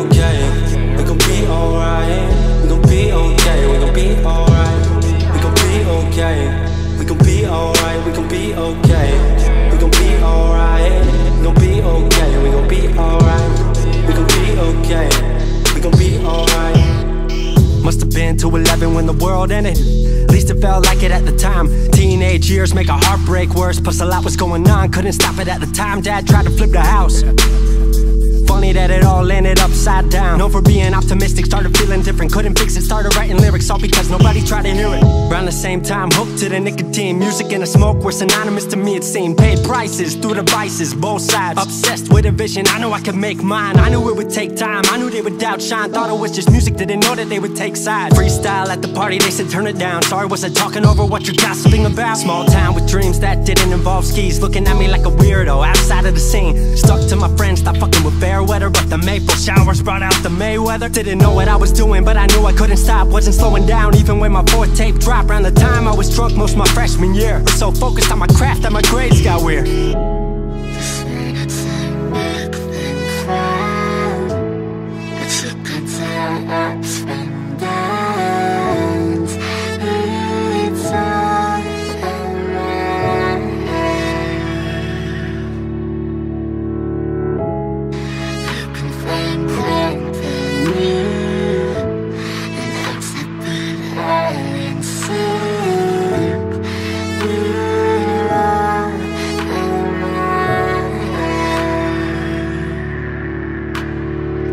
okay. We gon' be alright. We gon' be okay. We gon' be alright. We gon' be okay. We gon' be alright. We gon' be okay. We gon' be alright. We gon' be okay. We gon' be alright. We gon' be okay. We gon' be alright. Must've been 211 when the world ended. At least it felt like it at the time. Teenage years make a heartbreak worse. Plus a lot was going on, couldn't stop it at the time. Dad tried to flip the house. Funny that it all ended upside down. Known for being optimistic, started feeling different. Couldn't fix it, started writing lyrics, all because nobody tried to hear it. Around the same time, hooked to the nicotine. Music and the smoke were synonymous to me, it seemed. Paid prices through the vices, both sides. Obsessed with a vision, I knew I could make mine. I knew it would take time, I knew they would outshine. Thought it was just music, didn't know that they would take sides. Freestyle at the party, they said turn it down. Sorry, was I talking over what you're gossiping about? Small town with dreams that didn't involve skis. Looking at me like a weirdo, outside of the scene. Stuck to my friends, stopped fucking with fair weather. But the maple showers brought out the Mayweather. Didn't know what I was doing, but I knew I couldn't stop. Wasn't slowing down, even when my fourth tape dropped. Around the time I was drunk most my freshman year. Was so focused on my craft that my grades got weird.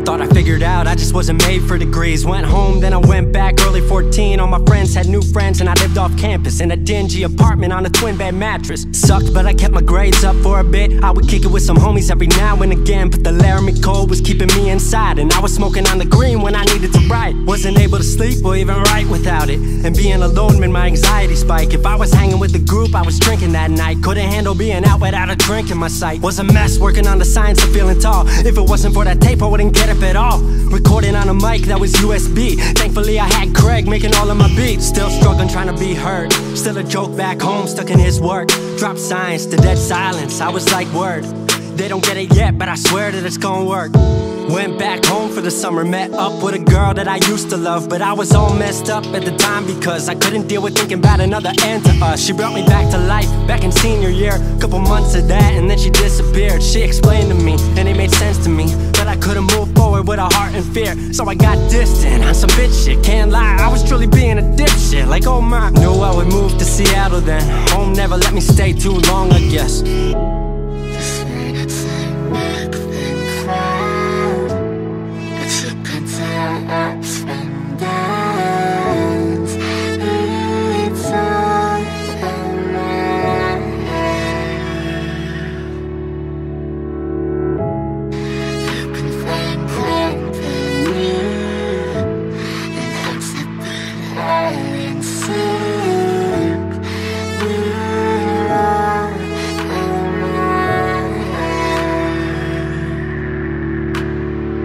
Thought I figured out I just wasn't made for degrees. Went home, then I went back early 14. All my friends had new friends and I lived off campus in a dingy apartment on a twin bed mattress. Sucked, but I kept my grades up for a bit. I would kick it with some homies every now and again, but the Laramie cold was keeping me inside. And I was smoking on the green when I needed to write. Wasn't able to sleep or even write without it. And being alone made my anxiety spike. If I was hanging with the group, I was drinking that night. Couldn't handle being out without a drink in my sight. Was a mess working on the science of feeling tall. If it wasn't for that tape, I wouldn't get up at all. Recording on a mic that was USB. Thankfully I had Craig making all of my beats. Still struggling trying to be heard. Still a joke back home, stuck in his work. Dropped science to dead silence. I was like, word. They don't get it yet, but I swear that it's gonna work. Went back home for the summer, met up with a girl that I used to love. But I was all messed up at the time because I couldn't deal with thinking about another end to us. She brought me back to life, back in senior year. Couple months of that and then she disappeared. She explained to me, and it made sense to me, that I couldn't move forward with a heart in fear. So I got distant on some bitch shit, can't lie, I was truly being a dipshit. Like oh my, knew I would move to Seattle then. Home never let me stay too long, I guess.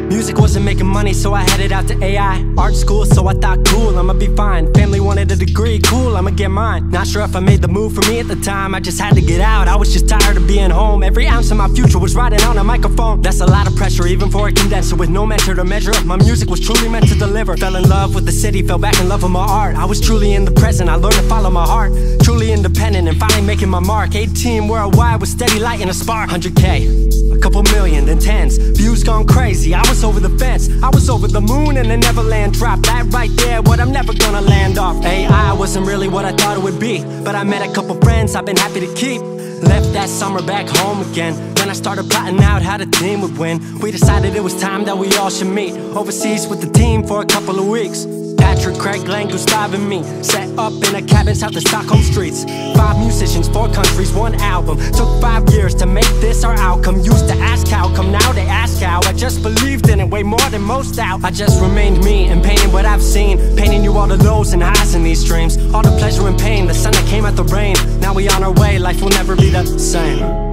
Music wasn't making money, so I headed out to AI art school, so I thought cool, I'ma be fine. Family wanted a degree, cool, I'ma get mine. Not sure if I made the move for me at the time, I just had to get out. I was just tired of being home. Every ounce of my future was riding on a microphone. That's a lot of pressure, even for a condenser with no mentor to measure up. My music was truly meant to deliver. Fell in love with the city, fell back in love with my art. I was truly in the present, I learned to follow my heart. Truly independent and finally making my mark. 18 worldwide with steady lighting a spark. 100K, a couple million, then tens. Views gone crazy, I was over the fence. I was over the moon and the Neverland drop. That right there, what I'm never gonna land off. AI wasn't really what I thought it would be, but I met a couple friends I've been happy to keep. Left that summer back home again. Then I started plotting out how the team would win. We decided it was time that we all should meet overseas with the team for a couple of weeks. Patrick, Craig, Glenn, Gustav and me set up in a cabin south of Stockholm streets. 5 musicians, 4 countries, 1 album. Took 5 years to make this our outcome. Used to ask how come, now they ask how. I just believed in it way more than most out. I just remained me and painted what I've seen. Painting you all the lows and highs in these dreams. All the pleasure and pain, the sun that came out the rain. Now we on our way, life will never be the same.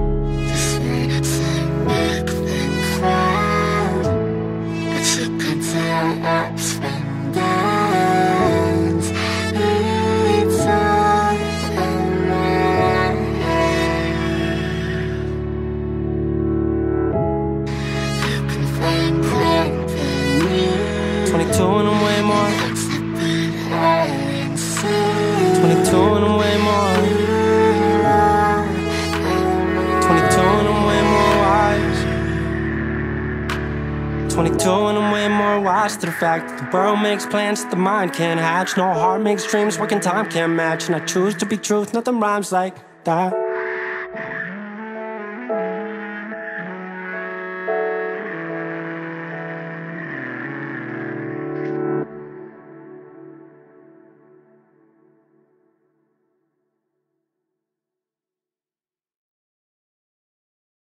22 and I'm way more wise. 22 and I'm way more wise to the fact that the world makes plans that the mind can't hatch. No heart makes dreams, working time can't match. And I choose to be truth, nothing rhymes like that.